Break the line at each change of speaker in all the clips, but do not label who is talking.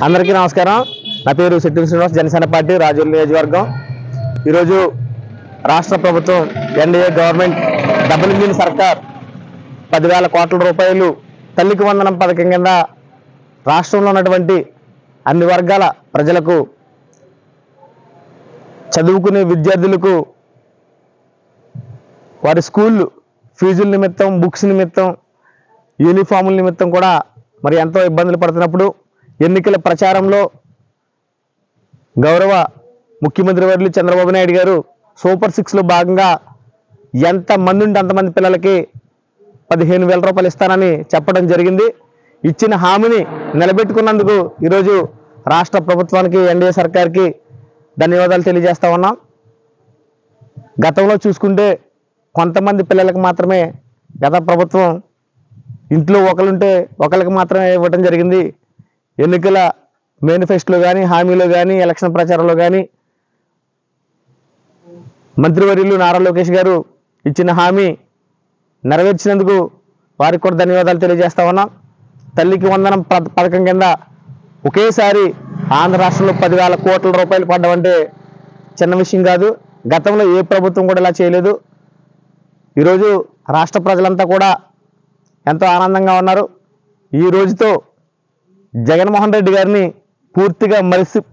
అందరికీ నమస్కారం. నా పేరు శెట్టి శ్రీనివాస్, జనసేన పార్టీ రాజోలు నియోజకవర్గం. ఈరోజు రాష్ట్ర ప్రభుత్వం ఎన్డీఏ గవర్నమెంట్ డబుల్ ఇంజిన్ సర్కార్ 10,000 కోట్ల రూపాయలు తల్లికి వందనం పథకం కింద రాష్ట్రంలో ఉన్నటువంటి అన్ని వర్గాల ప్రజలకు, చదువుకునే విద్యార్థులకు వారి స్కూల్ ఫీజుల నిమిత్తం, బుక్స్ నిమిత్తం, యూనిఫాముల నిమిత్తం కూడా మరి ఎంతో ఇబ్బందులు పడుతున్నప్పుడు ఎన్నికల ప్రచారంలో గౌరవ ముఖ్యమంత్రి వర్యులు చంద్రబాబు నాయుడు గారు సూపర్ 6లో భాగంగా ఎంతమంది ఉంటే అంతమంది పిల్లలకి 15,000 రూపాయలు ఇస్తానని చెప్పడం జరిగింది. ఇచ్చిన హామీని నిలబెట్టుకున్నందుకు ఈరోజు రాష్ట్ర ప్రభుత్వానికి, ఎన్డీఏ సర్కార్కి ధన్యవాదాలు తెలియజేస్తా ఉన్నాం. గతంలో చూసుకుంటే కొంతమంది పిల్లలకు మాత్రమే గత ప్రభుత్వం ఇంట్లో ఒకరుంటే ఒకరికి మాత్రమే ఇవ్వడం జరిగింది. ఎన్నికల మేనిఫెస్టోలో కానీ, హామీలో కానీ, ఎలక్షన్ ప్రచారంలో కానీ మంత్రివర్యులు నారా లోకేష్ గారు ఇచ్చిన హామీ నెరవేర్చినందుకు వారికి కూడా ధన్యవాదాలు తెలియజేస్తా ఉన్నాం. తల్లికి వందనం పథకం కింద ఒకేసారి ఆంధ్ర రాష్ట్రంలో 10,000 కోట్ల రూపాయలు పడ్డమంటే చిన్న విషయం కాదు. గతంలో ఏ ప్రభుత్వం కూడా ఇలా చేయలేదు. ఈరోజు రాష్ట్ర ప్రజలంతా కూడా ఎంతో ఆనందంగా ఉన్నారు. ఈ రోజుతో జగన్మోహన్ రెడ్డి గారిని పూర్తిగా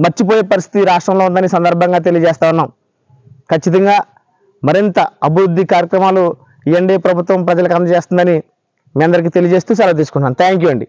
మర్చిపోయే పరిస్థితి రాష్ట్రంలో ఉందని సందర్భంగా తెలియజేస్తా ఉన్నాం. ఖచ్చితంగా మరింత అభివృద్ధి కార్యక్రమాలు ఎన్డీఏ ప్రభుత్వం ప్రజలకు అందజేస్తుందని మీ అందరికీ తెలియజేస్తూ సెలవు తీసుకున్నాను. థ్యాంక్ యూ అండి.